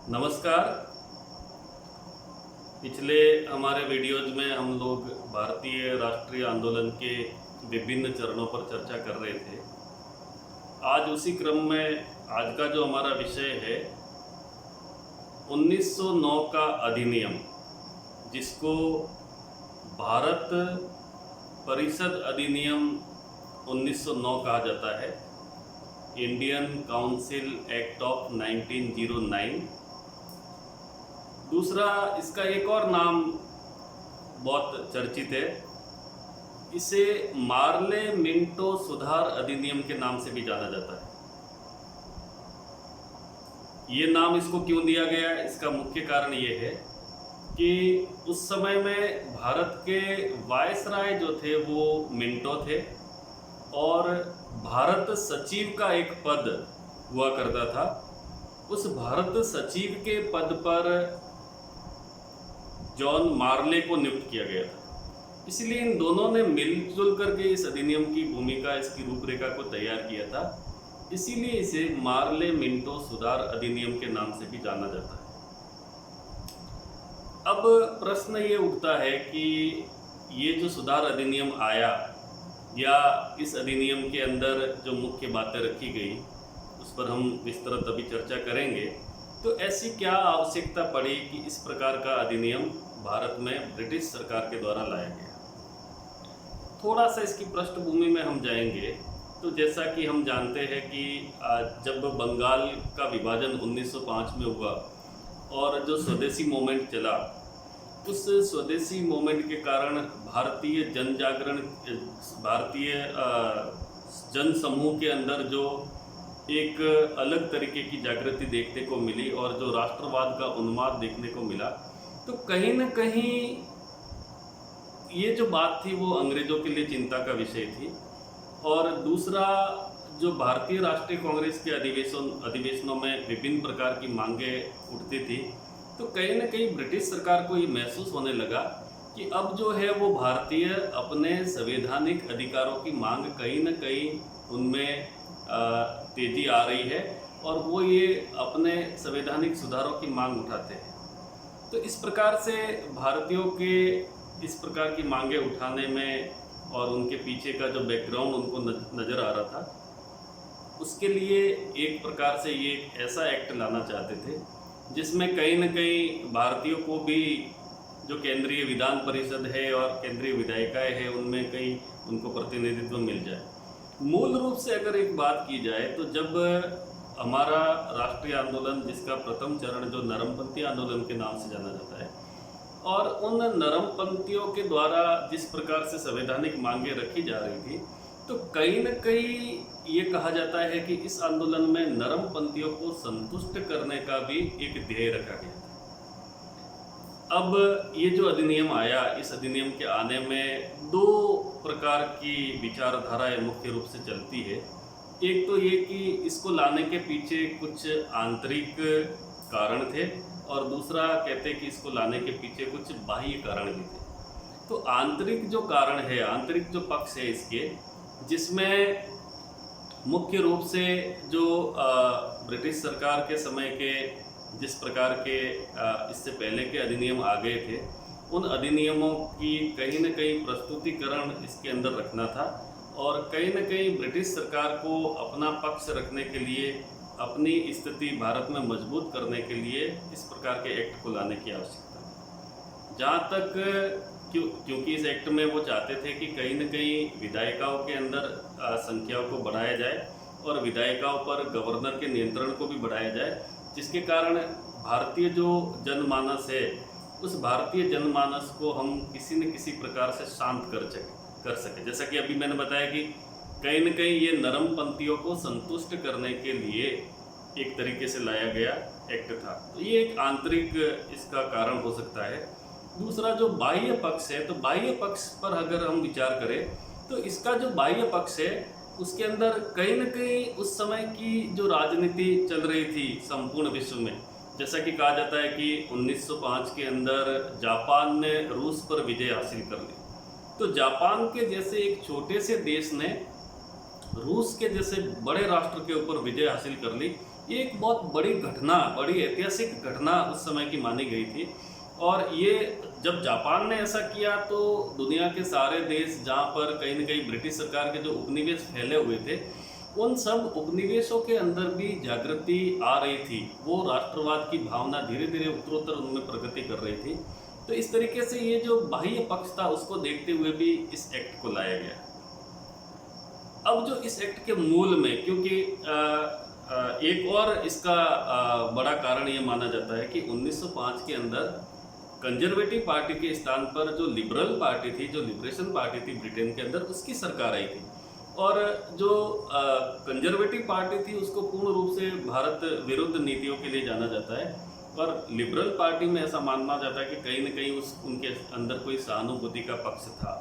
नमस्कार। पिछले हमारे वीडियोज में हम लोग भारतीय राष्ट्रीय आंदोलन के विभिन्न चरणों पर चर्चा कर रहे थे। आज उसी क्रम में आज का जो हमारा विषय है 1909 का अधिनियम, जिसको भारत परिषद अधिनियम 1909 कहा जाता है, इंडियन काउंसिल एक्ट ऑफ 1909। दूसरा इसका एक और नाम बहुत चर्चित है, इसे मार्ले मिंटो सुधार अधिनियम के नाम से भी जाना जाता है। ये नाम इसको क्यों दिया गया है, इसका मुख्य कारण ये है कि उस समय में भारत के वायसराय जो थे वो मिंटो थे और भारत सचिव का एक पद हुआ करता था। उस भारत सचिव के पद पर जॉन मार्ले को नियुक्त किया गया था। इसलिए इन दोनों ने मिलजुल करके इस अधिनियम की भूमिका, इसकी रूपरेखा को तैयार किया था। इसीलिए इसे मार्ले मिंटो सुधार अधिनियम के नाम से भी जाना जाता है। अब प्रश्न ये उठता है कि ये जो सुधार अधिनियम आया या इस अधिनियम के अंदर जो मुख्य बातें रखी गई उस पर हम विस्तृत अभी चर्चा करेंगे। तो ऐसी क्या आवश्यकता पड़ी कि इस प्रकार का अधिनियम भारत में ब्रिटिश सरकार के द्वारा लाया गया। थोड़ा सा इसकी पृष्ठभूमि में हम जाएंगे तो जैसा कि हम जानते हैं कि जब बंगाल का विभाजन 1905 में हुआ और जो स्वदेशी मूवमेंट चला, उस स्वदेशी मूवमेंट के कारण भारतीय जन जागरण, भारतीय जन समूह के अंदर जो एक अलग तरीके की जागृति देखने को मिली और जो राष्ट्रवाद का उन्माद देखने को मिला, तो कहीं न कहीं ये जो बात थी वो अंग्रेज़ों के लिए चिंता का विषय थी। और दूसरा, जो भारतीय राष्ट्रीय कांग्रेस के अधिवेशनों में विभिन्न प्रकार की मांगें उठती थी, तो कहीं न कहीं ब्रिटिश सरकार को ये महसूस होने लगा कि अब जो है वो भारतीय अपने संवैधानिक अधिकारों की मांग कहीं न कहीं उनमें तेजी आ रही है और वो ये अपने संवैधानिक सुधारों की मांग उठाते हैं। तो इस प्रकार से भारतीयों के इस प्रकार की मांगें उठाने में और उनके पीछे का जो बैकग्राउंड उनको नज़र आ रहा था, उसके लिए एक प्रकार से ये एक ऐसा एक्ट लाना चाहते थे जिसमें कहीं न कहीं भारतीयों को भी जो केंद्रीय विधान परिषद है और केंद्रीय विधायिकाएँ हैं उनमें कहीं उनको प्रतिनिधित्व मिल जाए। मूल रूप से अगर एक बात की जाए तो जब हमारा राष्ट्रीय आंदोलन, जिसका प्रथम चरण जो नरमपंथी आंदोलन के नाम से जाना जाता है, और उन नरमपंथियों के द्वारा जिस प्रकार से संवैधानिक मांगें रखी जा रही थी, तो कहीं न कहीं ये कहा जाता है कि इस आंदोलन में नरमपंथियों को संतुष्ट करने का भी एक ध्येय रखा गया था। अब ये जो अधिनियम आया, इस अधिनियम के आने में दो प्रकार की विचारधाराएं मुख्य रूप से चलती है। एक तो ये कि इसको लाने के पीछे कुछ आंतरिक कारण थे और दूसरा कहते कि इसको लाने के पीछे कुछ बाह्य कारण भी थे। तो आंतरिक जो कारण है, आंतरिक जो पक्ष है इसके, जिसमें मुख्य रूप से जो ब्रिटिश सरकार के समय के जिस प्रकार के इससे पहले के अधिनियम आ गए थे, उन अधिनियमों की कहीं न कहीं प्रस्तुतिकरण इसके अंदर रखना था और कहीं न कहीं ब्रिटिश सरकार को अपना पक्ष रखने के लिए, अपनी स्थिति भारत में मजबूत करने के लिए इस प्रकार के एक्ट को लाने की आवश्यकता है। जहाँ तक क्योंकि इस एक्ट में वो चाहते थे कि कहीं न कहीं विधायिकाओं के अंदर संख्याओं को बढ़ाया जाए और विधायिकाओं पर गवर्नर के नियंत्रण को भी बढ़ाया जाए, जिसके कारण भारतीय जो जनमानस है, उस भारतीय जनमानस को हम किसी न किसी प्रकार से शांत कर सके। जैसा कि अभी मैंने बताया कि कहीं न कहीं ये नरमपंथियों को संतुष्ट करने के लिए एक तरीके से लाया गया एक्ट था। तो ये एक आंतरिक इसका कारण हो सकता है। दूसरा जो बाह्य पक्ष है, तो बाह्य पक्ष पर अगर हम विचार करें तो इसका जो बाह्य पक्ष है उसके अंदर कहीं न कहीं उस समय की जो राजनीति चल रही थी संपूर्ण विश्व में, जैसा कि कहा जाता है कि 1905 के अंदर जापान ने रूस पर विजय हासिल कर ली। तो जापान के जैसे एक छोटे से देश ने रूस के जैसे बड़े राष्ट्र के ऊपर विजय हासिल कर ली। ये एक बहुत बड़ी घटना, बड़ी ऐतिहासिक घटना उस समय की मानी गई थी। और ये जब जापान ने ऐसा किया तो दुनिया के सारे देश जहाँ पर कहीं न कहीं ब्रिटिश सरकार के जो उपनिवेश फैले हुए थे, उन सब उपनिवेशों के अंदर भी जागृति आ रही थी। वो राष्ट्रवाद की भावना धीरे-धीरे उत्तरोत्तर उनमें प्रगति कर रही थी। तो इस तरीके से ये जो बाह्य पक्ष था उसको देखते हुए भी इस एक्ट को लाया गया। अब जो इस एक्ट के मूल में, क्योंकि एक और इसका बड़ा कारण ये माना जाता है कि 1905 के अंदर कंजर्वेटिव पार्टी के स्थान पर जो लिबरल पार्टी थी, जो लिबरेशन पार्टी थी ब्रिटेन के अंदर, उसकी सरकार आई थी। और जो कंजर्वेटिव पार्टी थी उसको पूर्ण रूप से भारत विरुद्ध नीतियों के लिए जाना जाता है। और लिबरल पार्टी में ऐसा माना जाता है कि कहीं न कहीं उनके अंदर कोई सहानुभूति का पक्ष था।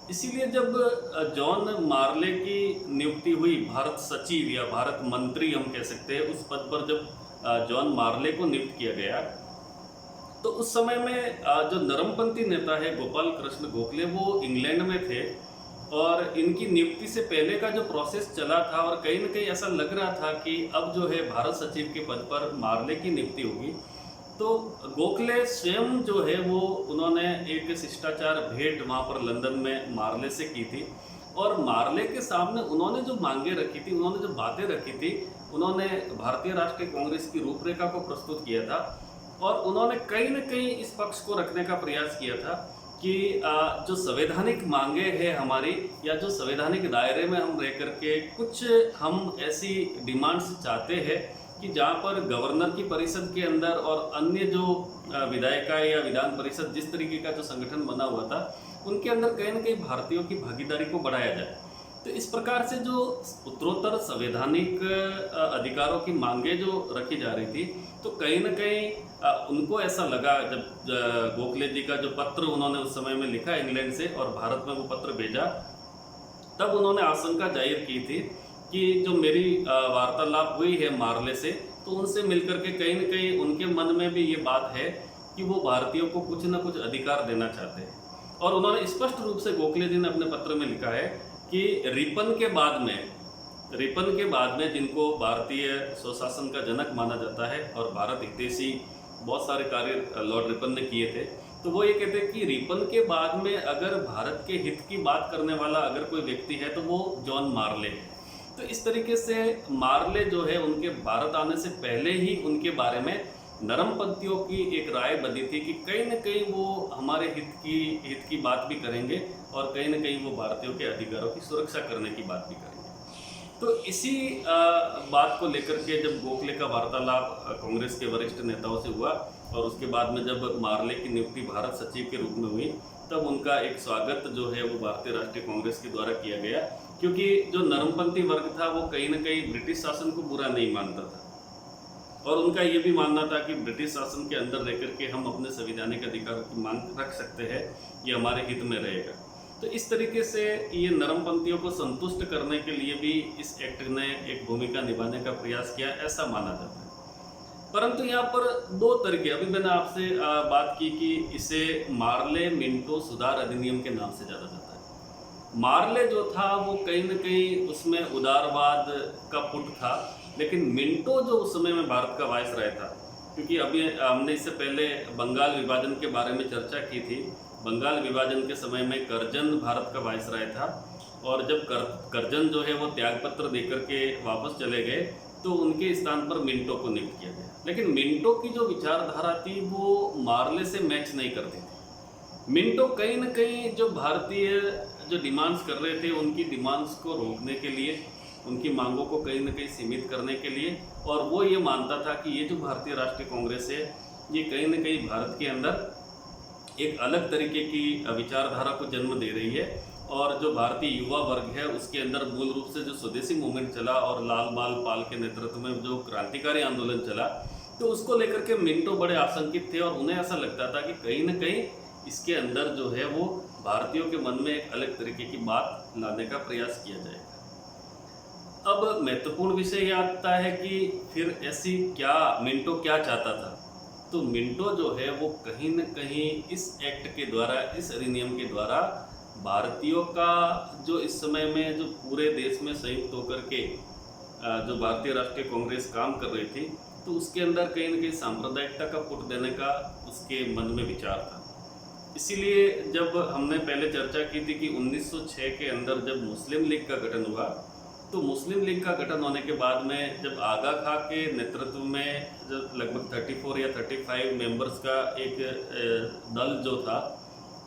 इसीलिए जब जॉन मार्ले की नियुक्ति हुई भारत सचिव या भारत मंत्री हम कह सकते हैं, उस पद पर जब जॉन मार्ले को नियुक्त किया गया, तो उस समय में जो नरमपंथी नेता है गोपाल कृष्ण गोखले, वो इंग्लैंड में थे। और इनकी नियुक्ति से पहले का जो प्रोसेस चला था, और कहीं न कहीं ऐसा लग रहा था कि अब जो है भारत सचिव के पद पर मार्ले की नियुक्ति होगी, तो गोखले स्वयं जो है वो उन्होंने एक शिष्टाचार भेंट वहाँ पर लंदन में मार्ले से की थी। और मार्ले के सामने उन्होंने जो मांगे रखी थी, उन्होंने जो बातें रखी थी, उन्होंने भारतीय राष्ट्रीय कांग्रेस की रूपरेखा को प्रस्तुत किया था। और उन्होंने कहीं न कहीं इस पक्ष को रखने का प्रयास किया था कि जो संवैधानिक मांगे हैं हमारी, या जो संवैधानिक दायरे में हम रह करके कुछ हम ऐसी डिमांड्स चाहते हैं कि जहाँ पर गवर्नर की परिषद के अंदर और अन्य जो विधायिका या विधान परिषद जिस तरीके का जो संगठन बना हुआ था, उनके अंदर कहीं न कहीं भारतीयों की भागीदारी को बढ़ाया जाए। तो इस प्रकार से जो उत्तरोत्तर संवैधानिक अधिकारों की मांगे जो रखी जा रही थी, तो कहीं न कहीं उनको ऐसा लगा, जब गोखले जी का जो पत्र उन्होंने उस समय में लिखा इंग्लैंड से और भारत में वो पत्र भेजा, तब उन्होंने आशंका जाहिर की थी कि जो मेरी वार्तालाप हुई है मार्ले से, तो उनसे मिलकर के कहीं न कहीं उनके मन में भी ये बात है कि वो भारतीयों को कुछ न कुछ अधिकार देना चाहते हैं। और उन्होंने स्पष्ट रूप से गोखले जी ने अपने पत्र में लिखा है कि रिपन के बाद में जिनको भारतीय स्वशासन का जनक माना जाता है और भारत हितैषी बहुत सारे कार्य लॉर्ड रिपन ने किए थे, तो वो ये कहते हैं कि रिपन के बाद में अगर भारत के हित की बात करने वाला अगर कोई व्यक्ति है तो वो जॉन मार्ले है। तो इस तरीके से मार्ले जो है, उनके भारत आने से पहले ही उनके बारे में नरमपंथियों की एक राय बनी थी कि कहीं न कहीं वो हमारे हित की बात भी करेंगे और कहीं न कहीं वो भारतीयों के अधिकारों की सुरक्षा करने की बात भी करेंगे। तो इसी बात को लेकर के जब गोखले का वार्तालाप कांग्रेस के वरिष्ठ नेताओं से हुआ और उसके बाद में जब मार्ले की नियुक्ति भारत सचिव के रूप में हुई, तब उनका एक स्वागत जो है वो भारतीय राष्ट्रीय कांग्रेस के द्वारा किया गया, क्योंकि जो नरमपंथी वर्ग था वो कहीं न कहीं ब्रिटिश शासन को बुरा नहीं मानता था। और उनका ये भी मानना था कि ब्रिटिश शासन के अंदर रह कर के हम अपने संवैधानिक अधिकारों की मांग रख सकते हैं, ये हमारे हित में रहेगा। तो इस तरीके से ये नरमपंथियों को संतुष्ट करने के लिए भी इस एक्ट ने एक भूमिका निभाने का प्रयास किया, ऐसा माना जाता है। परंतु यहाँ पर दो तरीके, अभी मैंने आपसे बात की कि इसे मार्ले मिंटो सुधार अधिनियम के नाम से जाना जाता है। मार्ले जो था वो कहीं न कहीं उसमें उदारवाद का पुट था, लेकिन मिंटो जो उस समय में भारत का वायसराय था, क्योंकि अभी हमने इससे पहले बंगाल विभाजन के बारे में चर्चा की थी। बंगाल विभाजन के समय में करजन भारत का वायसराय था, और जब करजन जो है वो त्यागपत्र देकर के वापस चले गए, तो उनके स्थान पर मिंटो को नियुक्त किया गया। लेकिन मिंटो की जो विचारधारा थी वो मार्ले से मैच नहीं करती थी। मिंटो कहीं न कहीं जो भारतीय जो डिमांड्स कर रहे थे, उनकी डिमांड्स को रोकने के लिए, उनकी मांगों को कहीं न कहीं सीमित करने के लिए, और वो ये मानता था कि ये जो भारतीय राष्ट्रीय कांग्रेस है, ये कहीं न कहीं भारत के अंदर एक अलग तरीके की विचारधारा को जन्म दे रही है। और जो भारतीय युवा वर्ग है उसके अंदर मूल रूप से जो स्वदेशी मूवमेंट चला और लाल बाल पाल के नेतृत्व में जो क्रांतिकारी आंदोलन चला, तो उसको लेकर के मिंटो बड़े आशंकित थे और उन्हें ऐसा लगता था कि कहीं न कहीं इसके अंदर जो है वो भारतीयों के मन में एक अलग तरीके की बात लाने का प्रयास किया जाएगा। अब महत्वपूर्ण विषय यह आता है कि फिर ऐसी मिंटो क्या चाहता था। तो मिंटो जो है वो कहीं न कहीं इस एक्ट के द्वारा, इस अधिनियम के द्वारा भारतीयों का जो इस समय में जो पूरे देश में संयुक्त होकर के जो भारतीय राष्ट्रीय कांग्रेस काम कर रही थी, तो उसके अंदर कहीं ना कहीं सांप्रदायिकता का पुट देने का उसके मन में विचार था। इसीलिए जब हमने पहले चर्चा की थी कि 1906 के अंदर जब मुस्लिम लीग का गठन हुआ, तो मुस्लिम लीग का गठन होने के बाद में जब आगा खां के नेतृत्व में जब लगभग 34 या 35 मेंबर्स का एक दल जो था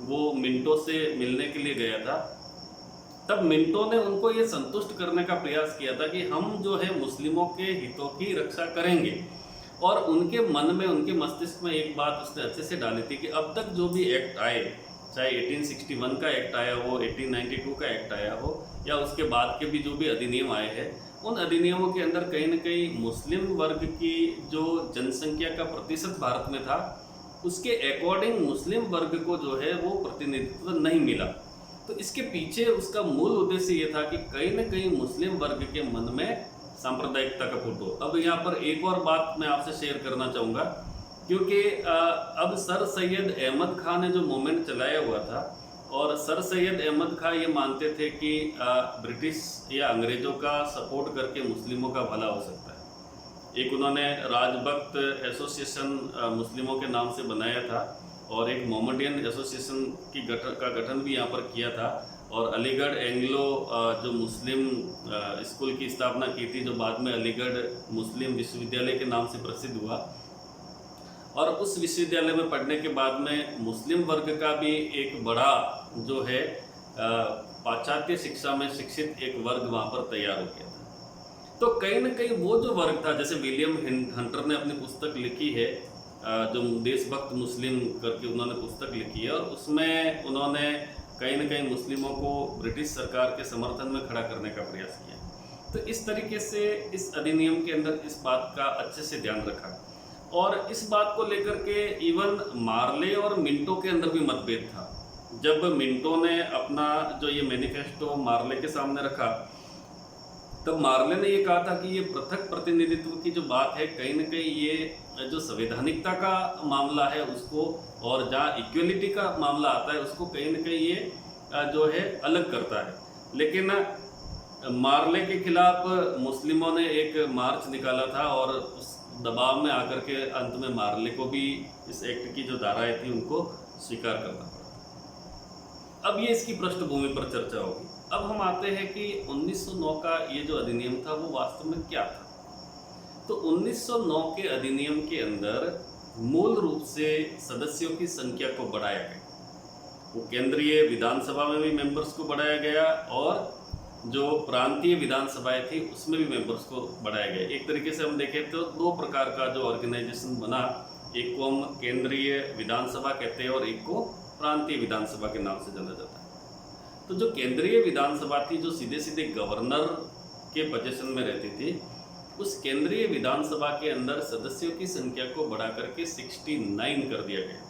वो मिंटो से मिलने के लिए गया था, तब मिंटो ने उनको ये संतुष्ट करने का प्रयास किया था कि हम जो है मुस्लिमों के हितों की रक्षा करेंगे। और उनके मन में, उनके मस्तिष्क में एक बात उसने अच्छे से डाली थी कि अब तक जो भी एक्ट आए, चाहे 1861 का एक्ट आया हो, 1892 का एक्ट आया हो, या उसके बाद के भी जो भी अधिनियम आए हैं, उन अधिनियमों के अंदर कहीं न कहीं मुस्लिम वर्ग की जो जनसंख्या का प्रतिशत भारत में था, उसके अकॉर्डिंग मुस्लिम वर्ग को जो है वो प्रतिनिधित्व नहीं मिला। तो इसके पीछे उसका मूल उद्देश्य ये था कि कहीं न कहीं मुस्लिम वर्ग के मन में सांप्रदायिकता का फुट हो। अब यहाँ पर एक और बात मैं आपसे शेयर करना चाहूँगा, क्योंकि अब सर सैयद अहमद खां ने जो मूवमेंट चलाया हुआ था, और सर सैयद अहमद खां ये मानते थे कि ब्रिटिश या अंग्रेज़ों का सपोर्ट करके मुस्लिमों का भला हो सकता है। एक उन्होंने राजभक्त एसोसिएशन मुस्लिमों के नाम से बनाया था, और एक मोहम्मदियन एसोसिएशन का गठन भी यहाँ पर किया था, और अलीगढ़ एंग्लो जो मुस्लिम स्कूल की स्थापना की थी, जो बाद में अलीगढ़ मुस्लिम विश्वविद्यालय के नाम से प्रसिद्ध हुआ। और उस विश्वविद्यालय में पढ़ने के बाद में मुस्लिम वर्ग का भी एक बड़ा जो है पाश्चात्य शिक्षा में शिक्षित एक वर्ग वहाँ पर तैयार हो गया था। तो कहीं ना कहीं वो जो वर्ग था, जैसे विलियम हंटर ने अपनी पुस्तक लिखी है जो देशभक्त मुस्लिम करके उन्होंने पुस्तक लिखी है, और उसमें उन्होंने कहीं ना कहीं मुस्लिमों को ब्रिटिश सरकार के समर्थन में खड़ा करने का प्रयास किया। तो इस तरीके से इस अधिनियम के अंदर इस बात का अच्छे से ध्यान रखा, और इस बात को लेकर के इवन मार्ले और मिंटो के अंदर भी मतभेद था। जब मिंटो ने अपना जो ये मैनिफेस्टो मार्ले के सामने रखा, तब मार्ले ने ये कहा था कि ये पृथक प्रतिनिधित्व की जो बात है, कहीं ना कहीं ये जो संवैधानिकता का मामला है उसको, और जहाँ इक्वलिटी का मामला आता है उसको कहीं ना कहीं ये जो है अलग करता है। लेकिन मार्ले के खिलाफ मुस्लिमों ने एक मार्च निकाला था, और उस दबाव में आकर के अंत में मार्ले को भी इस एक्ट की जो धाराएं थी उनको स्वीकार करना पड़ा। अब ये इसकी पृष्ठभूमि पर चर्चा होगी। अब हम आते हैं कि 1909 का ये जो अधिनियम था वो वास्तव में क्या था। तो 1909 के अधिनियम के अंदर मूल रूप से सदस्यों की संख्या को बढ़ाया गया। वो केंद्रीय विधानसभा में भी मेंबर्स को बढ़ाया गया, और जो प्रांतीय विधानसभाएं थी उसमें भी मेंबर्स को बढ़ाया गया। एक तरीके से हम देखें तो दो प्रकार का जो ऑर्गेनाइजेशन बना, एक को हम केंद्रीय विधानसभा कहते हैं और एक को प्रांतीय विधानसभा के नाम से जाना जाता है। तो जो केंद्रीय विधानसभा थी, जो सीधे सीधे गवर्नर के पोजीशन में रहती थी, उस केंद्रीय विधानसभा के अंदर सदस्यों की संख्या को बढ़ा करके 69 कर दिया गया।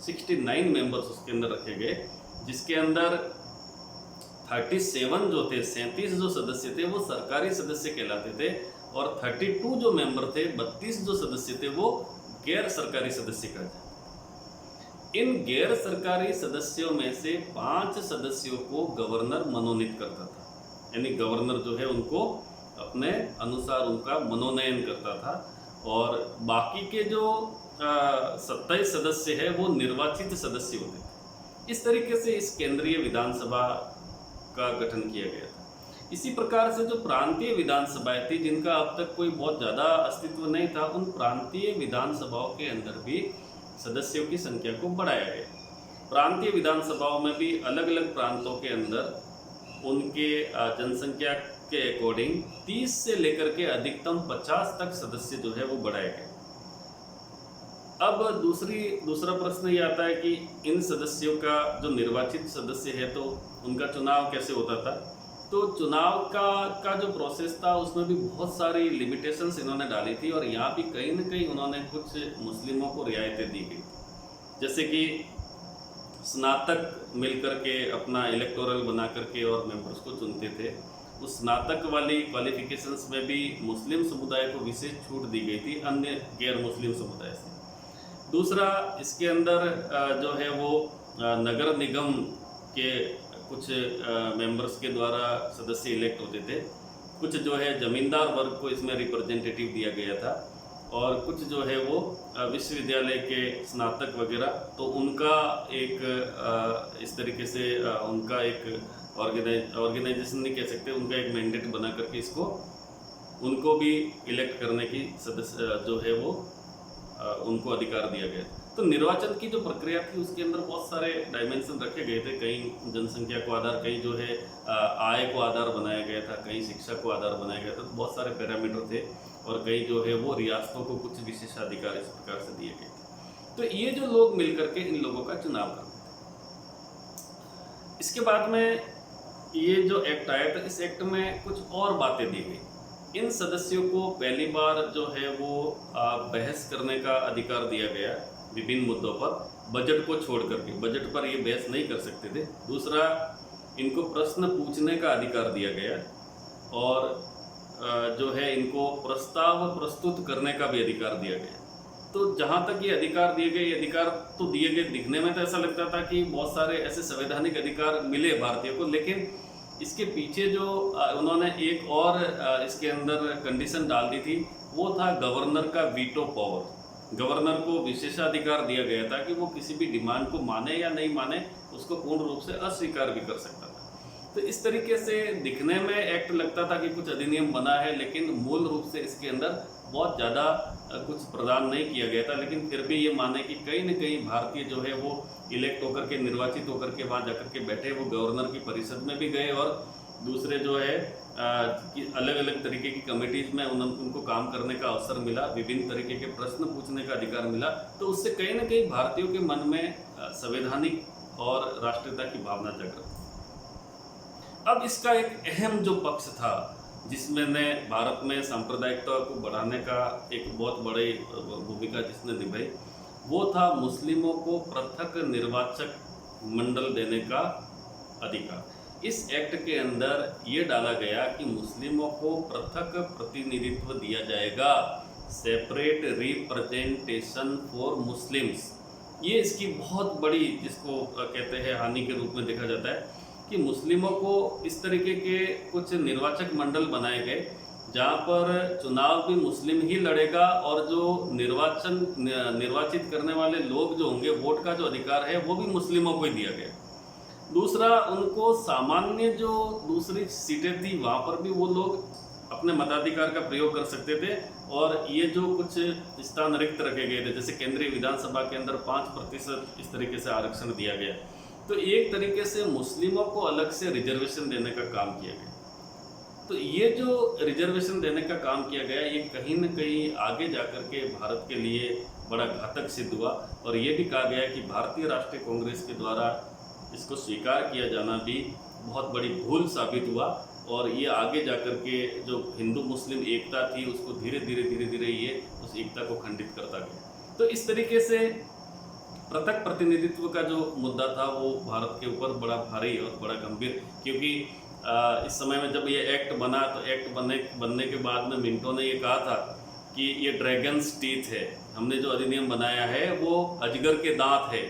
69 मेंबर्स उसके अंदर रखे गए, जिसके अंदर 37 जो थे, 37 जो सदस्य थे वो सरकारी सदस्य कहलाते थे, और 32 जो मेंबर थे, 32 जो सदस्य थे वो गैर सरकारी सदस्य कहते थे। इन गैर सरकारी सदस्यों में से 5 सदस्यों को गवर्नर मनोनीत करता था, यानी गवर्नर जो है उनको अपने अनुसार उनका मनोनयन करता था, और बाकी के जो 27 सदस्य है वो निर्वाचित सदस्य होते थे। इस तरीके से इस केंद्रीय विधानसभा का गठन किया गया था। इसी प्रकार से जो प्रांतीय विधानसभाएं थी, जिनका अब तक कोई बहुत ज़्यादा अस्तित्व नहीं था, उन प्रांतीय विधानसभाओं के अंदर भी सदस्यों की संख्या को बढ़ाया गया। प्रांतीय विधानसभाओं में भी अलग अलग प्रांतों के अंदर उनके जनसंख्या के अकॉर्डिंग 30 से लेकर के अधिकतम 50 तक सदस्य जो है वो बढ़ाए गए। अब दूसरा प्रश्न ये आता है कि इन सदस्यों का जो निर्वाचित सदस्य है तो उनका चुनाव कैसे होता था। तो चुनाव का जो प्रोसेस था उसमें भी बहुत सारी लिमिटेशंस इन्होंने डाली थी, और यहाँ भी कहीं ना कहीं उन्होंने कुछ मुस्लिमों को रियायतें दी गई, जैसे कि स्नातक मिलकर के अपना इलेक्टोरल बना करके और मेंबर्स को चुनते थे। उस स्नातक वाली क्वालिफिकेशंस में भी मुस्लिम समुदाय को विशेष छूट दी गई थी अन्य गैर मुस्लिम समुदाय से। दूसरा, इसके अंदर जो है वो नगर निगम के कुछ मेंबर्स के द्वारा सदस्य इलेक्ट होते थे, कुछ जो है जमींदार वर्ग को इसमें रिप्रेजेंटेटिव दिया गया था, और कुछ जो है वो विश्वविद्यालय के स्नातक वगैरह, तो उनका एक इस तरीके से उनका एक ऑर्गेनाइजेशन नहीं कह सकते, उनका एक मैंडेट बना करके इसको उनको भी इलेक्ट करने की सदस्य जो है वो उनको अधिकार दिया गया। तो निर्वाचन की जो प्रक्रिया थी उसके अंदर बहुत सारे डायमेंशन रखे गए थे, कहीं जनसंख्या को आधार, कहीं जो है आय को आधार बनाया गया था, कहीं शिक्षा को आधार बनाया गया था, तो बहुत सारे पैरामीटर थे, और कहीं जो है वो रियासतों को कुछ विशेषाधिकार इस प्रकार से दिए गए थे। तो ये जो लोग मिलकर के इन लोगों का चुनाव करते थे। इसके बाद में ये जो एक्ट आया, तो इस एक्ट में कुछ और बातें दी गई। इन सदस्यों को पहली बार जो है वो बहस करने का अधिकार दिया गया विभिन्न मुद्दों पर, बजट को छोड़ करके। बजट पर ये बहस नहीं कर सकते थे। दूसरा, इनको प्रश्न पूछने का अधिकार दिया गया, और जो है इनको प्रस्ताव प्रस्तुत करने का भी अधिकार दिया गया। तो जहाँ तक ये अधिकार दिए गए, ये अधिकार तो दिए गए, दिखने में तो ऐसा लगता था कि बहुत सारे ऐसे संवैधानिक अधिकार मिले भारतीय को, लेकिन इसके पीछे जो उन्होंने एक और इसके अंदर कंडीशन डाल दी थी, वो था गवर्नर का वीटो पावर। गवर्नर को विशेषाधिकार दिया गया था कि वो किसी भी डिमांड को माने या नहीं माने, उसको पूर्ण रूप से अस्वीकार भी कर सकता था। तो इस तरीके से दिखने में एक्ट लगता था कि कुछ अधिनियम बना है, लेकिन मूल रूप से इसके अंदर बहुत ज़्यादा कुछ प्रदान नहीं किया गया था। लेकिन फिर भी ये माने कि कहीं न कहीं भारतीय जो है वो इलेक्ट होकर के, निर्वाचित होकर के वहाँ जाकर के बैठे, वो गवर्नर की परिषद में भी गए, और दूसरे जो है कि अलग अलग तरीके की कमेटीज़ में उनको काम करने का अवसर मिला, विभिन्न तरीके के प्रश्न पूछने का अधिकार मिला। तो उससे कहीं न कहीं भारतीयों के मन में संवैधानिक और राष्ट्रीयता की भावना जागृत। अब इसका एक अहम जो पक्ष था, जिसमें ने भारत में सांप्रदायिकता को बढ़ाने का एक बहुत बड़ी भूमिका जिसने निभाई, वो था मुस्लिमों को पृथक निर्वाचक मंडल देने का अधिकार। इस एक्ट के अंदर ये डाला गया कि मुस्लिमों को पृथक प्रतिनिधित्व दिया जाएगा, सेपरेट रिप्रेजेंटेशन फॉर मुस्लिम्स। ये इसकी बहुत बड़ी, जिसको कहते हैं हानि के रूप में देखा जाता है, कि मुस्लिमों को इस तरीके के कुछ निर्वाचक मंडल बनाए गए, जहाँ पर चुनाव भी मुस्लिम ही लड़ेगा, और जो निर्वाचित करने वाले लोग जो होंगे, वोट का जो अधिकार है वो भी मुस्लिमों को ही दिया गया। दूसरा, उनको सामान्य जो दूसरी सीटें थी वहाँ पर भी वो लोग अपने मताधिकार का प्रयोग कर सकते थे, और ये जो कुछ स्थान रिक्त रखे गए थे, जैसे केंद्रीय विधानसभा के अंदर 5% इस तरीके से आरक्षण दिया गया, तो एक तरीके से मुस्लिमों को अलग से रिजर्वेशन देने का काम किया गया। तो ये जो रिजर्वेशन देने का काम किया गया, ये कहीं न कहीं आगे जाकर के भारत के लिए बड़ा घातक सिद्ध हुआ, और ये भी कहा गया कि भारतीय राष्ट्रीय कांग्रेस के द्वारा इसको स्वीकार किया जाना भी बहुत बड़ी भूल साबित हुआ, और ये आगे जाकर के जो हिंदू मुस्लिम एकता थी उसको धीरे धीरे ये उस एकता को खंडित करता गया। तो इस तरीके से पृथक प्रतिनिधित्व का जो मुद्दा था वो भारत के ऊपर बड़ा भारी और बड़ा गंभीर, क्योंकि इस समय में जब ये एक्ट बना, तो एक्ट बनने के बाद में मिंटो ने ये कहा था कि ये ड्रैगन्स टीथ है, हमने जो अधिनियम बनाया है वो अजगर के दांत है।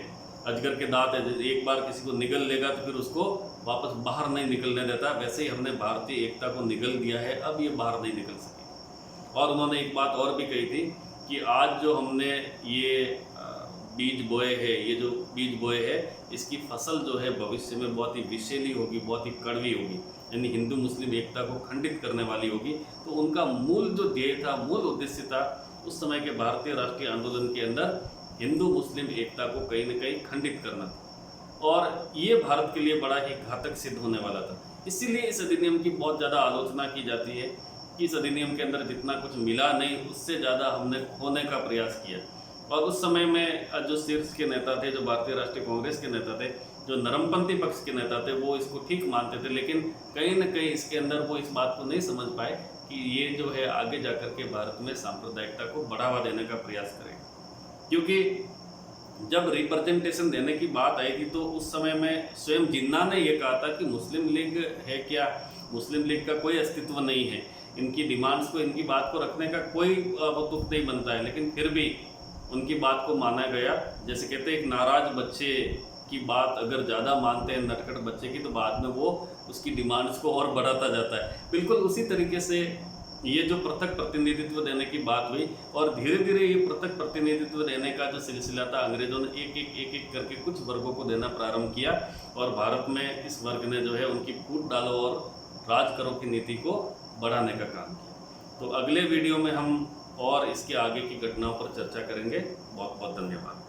अजगर के दांत है, एक बार किसी को निगल लेगा तो फिर उसको वापस बाहर नहीं निकलने देता, वैसे ही हमने भारतीय एकता को निगल दिया है, अब ये बाहर नहीं निकल सकी। और उन्होंने एक बात और भी कही थी कि आज जो हमने ये बीज बोए हैं, ये जो बीज बोए हैं, इसकी फसल जो है भविष्य में बहुत ही विषैली होगी, बहुत ही कड़वी होगी, यानी हिंदू मुस्लिम एकता को खंडित करने वाली होगी। तो उनका मूल जो ध्येय था, मूल उद्देश्य था उस समय के भारतीय राष्ट्रीय आंदोलन के अंदर, हिंदू मुस्लिम एकता को कहीं न कहीं खंडित करना था, और ये भारत के लिए बड़ा ही घातक सिद्ध होने वाला था। इसीलिए इस अधिनियम की बहुत ज़्यादा आलोचना की जाती है कि इस अधिनियम के अंदर जितना कुछ मिला नहीं, उससे ज़्यादा हमने खोने का प्रयास किया। और उस समय में जो शीर्ष के नेता थे, जो भारतीय राष्ट्रीय कांग्रेस के नेता थे, जो नरमपंथी पक्ष के नेता थे, वो इसको ठीक मानते थे, लेकिन कहीं न कहीं इसके अंदर वो इस बात को नहीं समझ पाए कि ये जो है आगे जाकर के भारत में सांप्रदायिकता को बढ़ावा देने का प्रयास करेगा। क्योंकि जब रिप्रेजेंटेशन देने की बात आई थी, तो उस समय में स्वयं जिन्ना ने ये कहा था कि मुस्लिम लीग है क्या, मुस्लिम लीग का कोई अस्तित्व नहीं है, इनकी डिमांड्स को, इनकी बात को रखने का कोई तुक नहीं बनता है। लेकिन फिर भी उनकी बात को माना गया। जैसे कहते हैं, एक नाराज बच्चे की बात अगर ज़्यादा मानते हैं नटखट बच्चे की, तो बाद में वो उसकी डिमांड्स को और बढ़ाता जाता है। बिल्कुल उसी तरीके से ये जो पृथक प्रतिनिधित्व देने की बात हुई, और धीरे धीरे ये पृथक प्रतिनिधित्व देने का जो सिलसिला था, अंग्रेजों ने एक एक करके कुछ वर्गों को देना प्रारंभ किया, और भारत में इस वर्ग ने जो है उनकी फूट डालो और राज करो की नीति को बढ़ाने का काम किया। तो अगले वीडियो में हम और इसके आगे की घटनाओं पर चर्चा करेंगे। बहुत बहुत धन्यवाद।